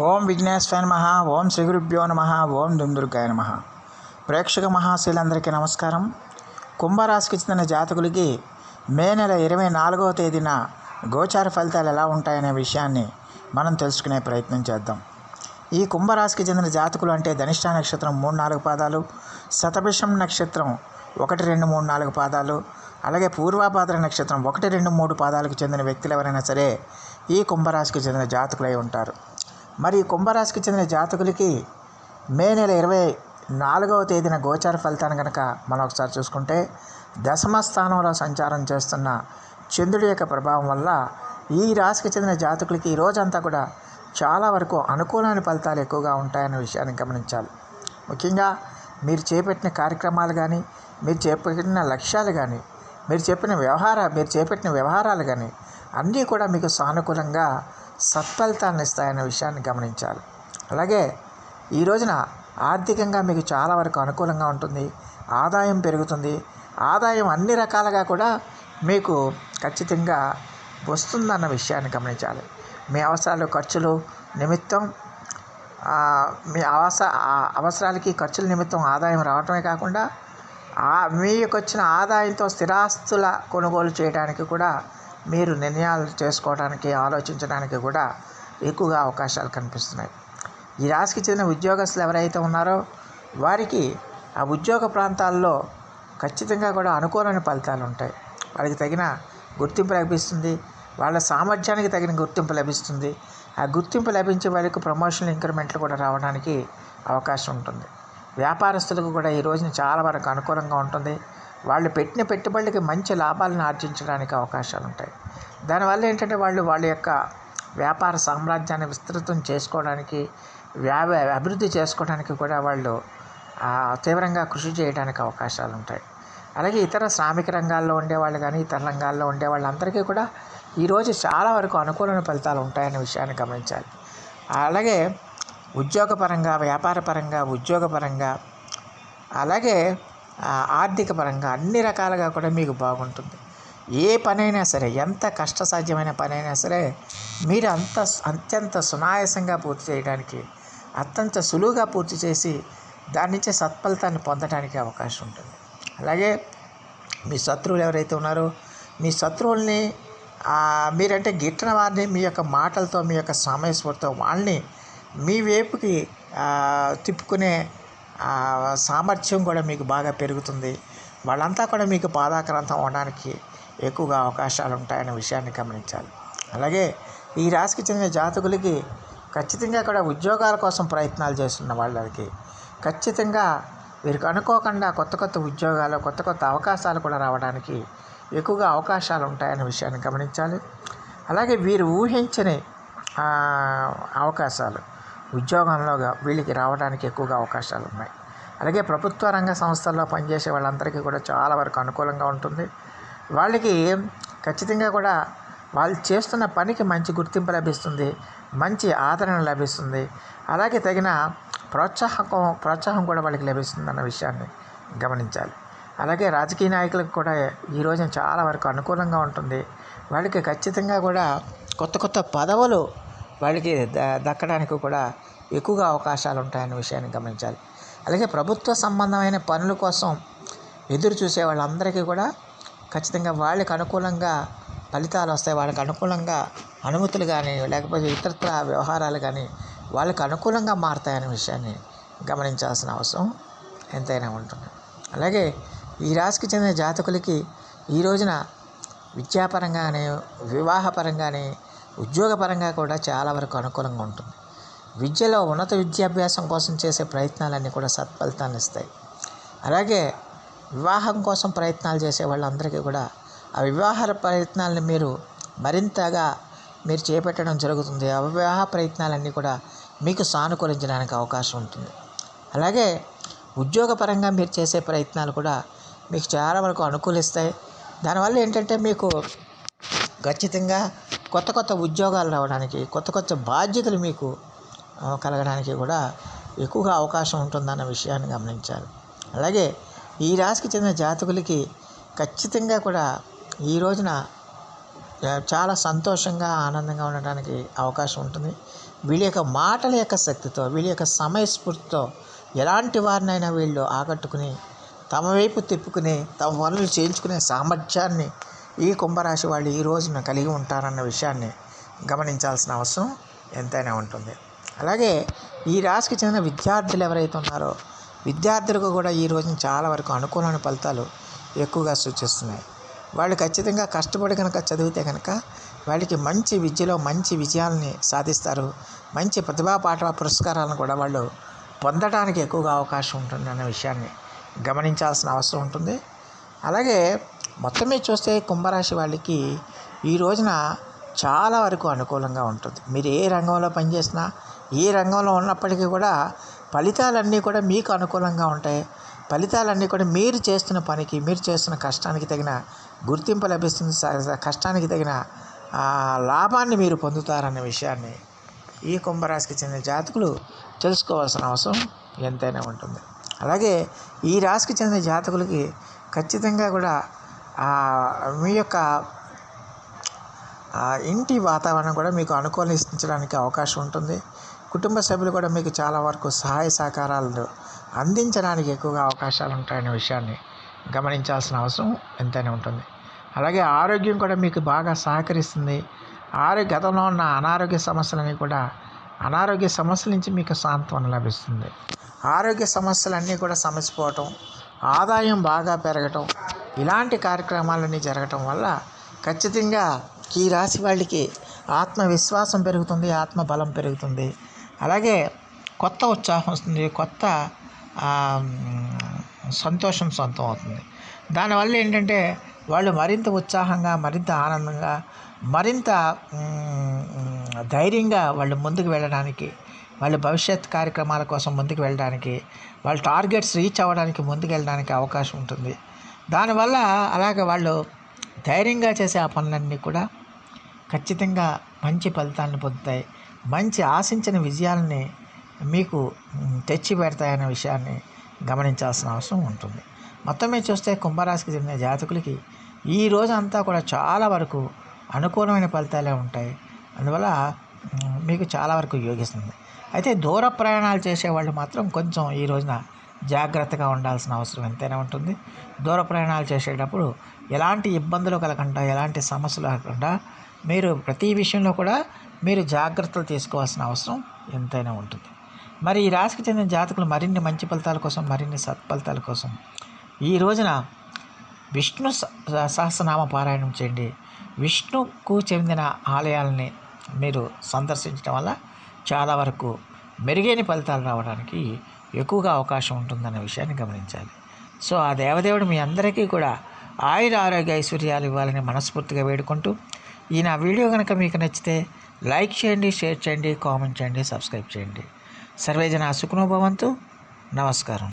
ఓం విఘ్నేశ్వరాయ నమః. ఓం శ్రీ గురుభ్యో నమః. ఓం దుందుర్గాయ నమః. ప్రేక్షక మహాశీలందరికీ నమస్కారం. కుంభరాశికి చెందిన జాతకులకి మే నెల 24వ తేదీన గోచార ఫలితాలు ఎలా ఉంటాయనే విషయాన్ని మనం తెలుసుకునే ప్రయత్నం చేద్దాం. ఈ కుంభరాశికి చెందిన జాతకులు అంటే ధనిష్ట నక్షత్రం 3-4 పాదాలు, శతభిషం నక్షత్రం 1, 2, 3, 4 పాదాలు, అలాగే పూర్వాభాద్ర నక్షత్రం 1, 2, 3 పాదాలకు చెందిన వ్యక్తులు ఎవరైనా సరే ఈ కుంభరాశికి చెందిన జాతకులై ఉంటారు. మరి ఈ కుంభరాశికి చెందిన జాతకులకి మే నెల 24వ తేదీన గోచార ఫలితాన్ని కనుక మనం ఒకసారి చూసుకుంటే, దశమ స్థానంలో సంచారం చేస్తున్న చంద్రుడి యొక్క ప్రభావం వల్ల ఈ రాశికి చెందిన జాతకులకి ఈ రోజంతా కూడా చాలా వరకు అనుకూలమైన ఫలితాలు ఎక్కువగా ఉంటాయనే విషయాన్ని గమనించాలి. ముఖ్యంగా మీరు చేపట్టిన కార్యక్రమాలు కానీ, మీరు చేపట్టిన లక్ష్యాలు కానీ, మీరు చేపట్టిన వ్యవహారాలు కానీ అన్నీ కూడా మీకు సానుకూలంగా సత్ఫలితాన్ని ఇస్తాయనే విషయాన్ని గమనించాలి. అలాగే ఈ రోజున ఆర్థికంగా మీకు చాలా వరకు అనుకూలంగా ఉంటుంది. ఆదాయం పెరుగుతుంది. ఆదాయం అన్ని రకాలుగా కూడా మీకు ఖచ్చితంగా వస్తుందన్న విషయాన్ని గమనించాలి. మీ అవసరాలు ఖర్చులు నిమిత్తం మీ అవసరాలకి ఖర్చుల నిమిత్తం ఆదాయం రావటమే కాకుండా మీకు వచ్చిన ఆదాయంతో స్థిరాస్తుల కొనుగోలు చేయడానికి కూడా మీరు నిర్ణయాలు చేసుకోవడానికి, ఆలోచించడానికి కూడా ఎక్కువగా అవకాశాలు కనిపిస్తున్నాయి. ఈ రాశికి చెందిన ఉద్యోగస్తులు ఎవరైతే ఉన్నారో వారికి ఆ ఉద్యోగ ప్రాంతాల్లో ఖచ్చితంగా కూడా అనుకూలమైన ఫలితాలు ఉంటాయి. వాళ్ళకి తగిన గుర్తింపు లభిస్తుంది. వాళ్ళ సామర్థ్యానికి తగిన గుర్తింపు లభిస్తుంది. ఆ గుర్తింపు లభించే వాళ్ళకి ప్రమోషనల్ ఇంక్రిమెంట్లు కూడా రావడానికి అవకాశం ఉంటుంది. వ్యాపారస్తులకు కూడా ఈ రోజున చాలా వరకు అనుకూలంగా ఉంటుంది. వాళ్ళు పెట్టిన పెట్టుబడులకి మంచి లాభాలను ఆర్జించడానికి అవకాశాలు ఉంటాయి. దానివల్ల ఏంటంటే వాళ్ళ యొక్క వ్యాపార సామ్రాజ్యాన్ని విస్తృతం చేసుకోవడానికి, అభివృద్ధి చేసుకోవడానికి కూడా వాళ్ళు తీవ్రంగా కృషి చేయడానికి అవకాశాలు ఉంటాయి. అలాగే ఇతర శ్రామిక రంగాల్లో ఉండేవాళ్ళు కానీ, ఇతర రంగాల్లో ఉండే వాళ్ళందరికీ కూడా ఈరోజు చాలా వరకు అనుకూలమైన ఫలితాలు ఉంటాయనే విషయాన్ని గమనించాలి. అలాగే ఉద్యోగపరంగా, వ్యాపారపరంగా, ఉద్యోగపరంగా, అలాగే ఆర్థిక పరంగా అన్ని రకాలుగా కూడా మీకు బాగుంటుంది. ఏ పనైనా సరే, ఎంత కష్టసాధ్యమైన పనైనా సరే మీరు అత్యంత సునాయాసంగా పూర్తి చేయడానికి, అత్యంత సులువుగా పూర్తి చేసి దాని నుంచి సత్ఫలితాన్ని పొందడానికి అవకాశం ఉంటుంది. అలాగే మీ శత్రువులు ఎవరైతే ఉన్నారో మీ శత్రువుల్ని మీరంటే గిట్టని వారిని మీ యొక్క మాటలతో, మీ యొక్క సమయస్ఫూర్తితో వాళ్ళని మీ వైపుకి తిప్పుకునే సామర్థ్యం కూడా మీకు బాగా పెరుగుతుంది. వాళ్ళంతా కూడా మీకు పాదాక్రాంతం అవడానికి ఎక్కువగా అవకాశాలు ఉంటాయనే విషయాన్ని గమనించాలి. అలాగే ఈ రాశికి చెందిన జాతకులకి ఖచ్చితంగా కూడా ఉద్యోగాల కోసం ప్రయత్నాలు చేస్తున్న వాళ్ళకి ఖచ్చితంగా వీరికి అనుకోకుండా కొత్త ఉద్యోగాలు, కొత్త అవకాశాలు కూడా రావడానికి ఎక్కువగా అవకాశాలు ఉంటాయనే విషయాన్ని గమనించాలి. అలాగే వీరు ఊహించని అవకాశాలు ఉద్యోగంలో వీళ్ళకి రావడానికి ఎక్కువగా అవకాశాలు ఉన్నాయి. అలాగే ప్రభుత్వ రంగ సంస్థల్లో పనిచేసే వాళ్ళందరికీ కూడా చాలా వరకు అనుకూలంగా ఉంటుంది. వాళ్ళకి ఖచ్చితంగా కూడా వాళ్ళు చేస్తున్న పనికి మంచి గుర్తింపు లభిస్తుంది, మంచి ఆదరణ లభిస్తుంది. అలాగే తగిన ప్రోత్సాహం కూడా వాళ్ళకి లభిస్తుంది అన్న విషయాన్ని గమనించాలి. అలాగే రాజకీయ నాయకులకు కూడా ఈ రోజున చాలా వరకు అనుకూలంగా ఉంటుంది. వాళ్ళకి ఖచ్చితంగా కూడా కొత్త పదవులు వాళ్ళకి దక్కడానికి కూడా ఎక్కువగా అవకాశాలు ఉంటాయనే విషయాన్ని గమనించాలి. అలాగే ప్రభుత్వ సంబంధమైన పనుల కోసం ఎదురు చూసే వాళ్ళందరికీ కూడా ఖచ్చితంగా వాళ్ళకి అనుకూలంగా ఫలితాలు వస్తాయి. వాళ్ళకి అనుకూలంగా అనుమతులు కానీ, లేకపోతే ఇతరత్ర వ్యవహారాలు కానీ వాళ్ళకి అనుకూలంగా మారుతాయనే విషయాన్ని గమనించాల్సిన అవసరం ఎంతైనా ఉంటుంది. అలాగే ఈ రాశికి చెందిన జాతకులకి ఈ రోజున విద్యాపరంగానే, వివాహపరంగానే, ఉద్యోగపరంగా కూడా చాలా వరకు అనుకూలంగా ఉంటుంది. విద్యలో ఉన్నత విద్యాభ్యాసం కోసం చేసే ప్రయత్నాలన్నీ కూడా సత్ఫలితాన్ని ఇస్తాయి. అలాగే వివాహం కోసం ప్రయత్నాలు చేసే వాళ్ళందరికీ కూడా ఆ వివాహ ప్రయత్నాలను మరింతగా మీరు చేపట్టడం జరుగుతుంది. ఆ వివాహ ప్రయత్నాలన్నీ కూడా మీకు సానుకూలించడానికి అవకాశం ఉంటుంది. అలాగే ఉద్యోగపరంగా మీరు చేసే ప్రయత్నాలు కూడా మీకు చాలా వరకు అనుకూలిస్తాయి. దానివల్ల ఏంటంటే మీకు ఖచ్చితంగా కొత్త ఉద్యోగాలు రావడానికి, కొత్త బాధ్యతలు మీకు కలగడానికి కూడా ఎక్కువగా అవకాశం ఉంటుందన్న విషయాన్ని గమనించాలి. అలాగే ఈ రాశికి చెందిన జాతకులకి ఖచ్చితంగా కూడా ఈ రోజున చాలా సంతోషంగా ఆనందంగా ఉండడానికి అవకాశం ఉంటుంది. వీళ్ళ యొక్క మాటల యొక్క శక్తితో, వీళ్ళ యొక్క సమయస్ఫూర్తితో ఎలాంటి వారినైనా వీళ్ళు ఆకట్టుకుని తమ వైపు తిప్పుకుని తమ పనులు చేయించుకునే సామర్థ్యాన్ని ఈ కుంభరాశి వాళ్ళు ఈ రోజున కలిగి ఉంటారన్న విషయాన్ని గమనించాల్సిన అవసరం ఎంతైనా ఉంటుంది. అలాగే ఈ రాశికి చెందిన విద్యార్థులు ఎవరైతే ఉన్నారో విద్యార్థులకు కూడా ఈ రోజున చాలా వరకు అనుకూలమైన ఫలితాలు ఎక్కువగా సూచిస్తున్నాయి. వాళ్ళు ఖచ్చితంగా కష్టపడి కనుక చదివితే కనుక వాళ్ళకి మంచి విద్యలో మంచి విజయాలని సాధిస్తారు. మంచి ప్రతిభా పాఠ పురస్కారాలను కూడా వాళ్ళు పొందడానికి ఎక్కువగా అవకాశం ఉంటుంది అనే విషయాన్ని గమనించాల్సిన అవసరం ఉంటుంది. అలాగే మొత్తం మీద చూస్తే కుంభరాశి వాళ్ళకి ఈ రోజున చాలా వరకు అనుకూలంగా ఉంటుంది. మీరు ఏ రంగంలో పనిచేసినా, ఏ రంగంలో ఉన్నప్పటికీ కూడా ఫలితాలన్నీ కూడా మీకు అనుకూలంగా ఉంటాయి. ఫలితాలన్నీ కూడా మీరు చేస్తున్న పనికి, మీరు చేస్తున్న కష్టానికి తగిన గుర్తింపు లభిస్తుంది. కష్టానికి తగిన లాభాన్ని మీరు పొందుతారన్న విషయాన్ని ఈ కుంభరాశికి చెందిన జాతకులు తెలుసుకోవాల్సిన అవసరం ఎంతైనా ఉంటుంది. అలాగే ఈ రాశికి చెందిన జాతకులకి ఖచ్చితంగా కూడా మీ యొక్క ఇంటి వాతావరణం కూడా మీకు అనుకూలించడానికి అవకాశం ఉంటుంది. కుటుంబ సభ్యులు కూడా మీకు చాలా వరకు సహాయ సహకారాలను అందించడానికి ఎక్కువగా అవకాశాలు ఉంటాయనే విషయాన్ని గమనించాల్సిన అవసరం ఎంతైనా ఉంటుంది. అలాగే ఆరోగ్యం కూడా మీకు బాగా సహకరిస్తుంది. గతంలో ఉన్న అనారోగ్య సమస్యల నుంచి మీకు సాంత్వన లభిస్తుంది. ఆరోగ్య సమస్యలన్నీ కూడా సమసిపోవటం, ఆదాయం బాగా పెరగటం, ఇలాంటి కార్యక్రమాలన్నీ జరగటం వల్ల ఖచ్చితంగా ఈ రాశి వాళ్ళకి ఆత్మవిశ్వాసం పెరుగుతుంది, ఆత్మబలం పెరుగుతుంది. అలాగే కొత్త ఉత్సాహం వస్తుంది, కొత్త సంతోషం సొంతం అవుతుంది. దానివల్ల ఏంటంటే వాళ్ళు మరింత ఉత్సాహంగా, మరింత ఆనందంగా, మరింత ధైర్యంగా వాళ్ళు ముందుకు వెళ్ళడానికి, వాళ్ళ భవిష్యత్ కార్యక్రమాల కోసం ముందుకు వెళ్ళడానికి, వాళ్ళ టార్గెట్స్ రీచ్ అవ్వడానికి ముందుకు వెళ్ళడానికి అవకాశం ఉంటుంది. దానివల్ల అలాగే వాళ్ళు ధైర్యంగా చేసే ఆ పనులన్నీ కూడా ఖచ్చితంగా మంచి ఫలితాలను పొందుతాయి. మంచి ఆశించిన విజయాలని మీకు తెచ్చి పెడతాయనే విషయాన్ని గమనించాల్సిన అవసరం ఉంటుంది. మొత్తం మీద చూస్తే కుంభరాశికి చెందిన జాతకులకి ఈ రోజు అంతా కూడా చాలా వరకు అనుకూలమైన ఫలితాలే ఉంటాయి. అందువల్ల మీకు చాలా వరకు యోగిస్తుంది. అయితే దూర ప్రయాణాలు చేసేవాళ్ళు మాత్రం కొంచెం ఈ రోజున జాగ్రత్తగా ఉండాల్సిన అవసరం ఎంతైనా ఉంటుంది. దూర ప్రయాణాలు చేసేటప్పుడు ఎలాంటి ఇబ్బందులు కలగకుండా, ఎలాంటి సమస్యలు కలగకుండా మీరు ప్రతి విషయంలో కూడా మీరు జాగ్రత్తలు తీసుకోవాల్సిన అవసరం ఎంతైనా ఉంటుంది. మరి ఈ రాశికి చెందిన జాతకులు మరిన్ని మంచి ఫలితాల కోసం, మరిన్ని సత్ఫలితాల కోసం ఈ రోజున విష్ణు సహస్రనామ పారాయణం చేయండి. విష్ణుకు చెందిన ఆలయాలని మీరు సందర్శించడం వల్ల చాలా వరకు మెరుగైన ఫలితాలు రావడానికి ఎక్కువగా అవకాశం ఉంటుందన్న విషయాన్ని గమనించాలి. సో ఆ దేవదేవుడు మీ అందరికీ కూడా ఆయుర ఆరోగ్య ఐశ్వర్యాలు ఇవ్వాలని మనస్ఫూర్తిగా వేడుకుంటూ ఈ నా వీడియో కనుక మీకు నచ్చితే లైక్ చేయండి, షేర్ చేయండి, కామెంట్ చేయండి, సబ్స్క్రైబ్ చేయండి. సర్వేజన సుఖనో భవంతు. నమస్కారం.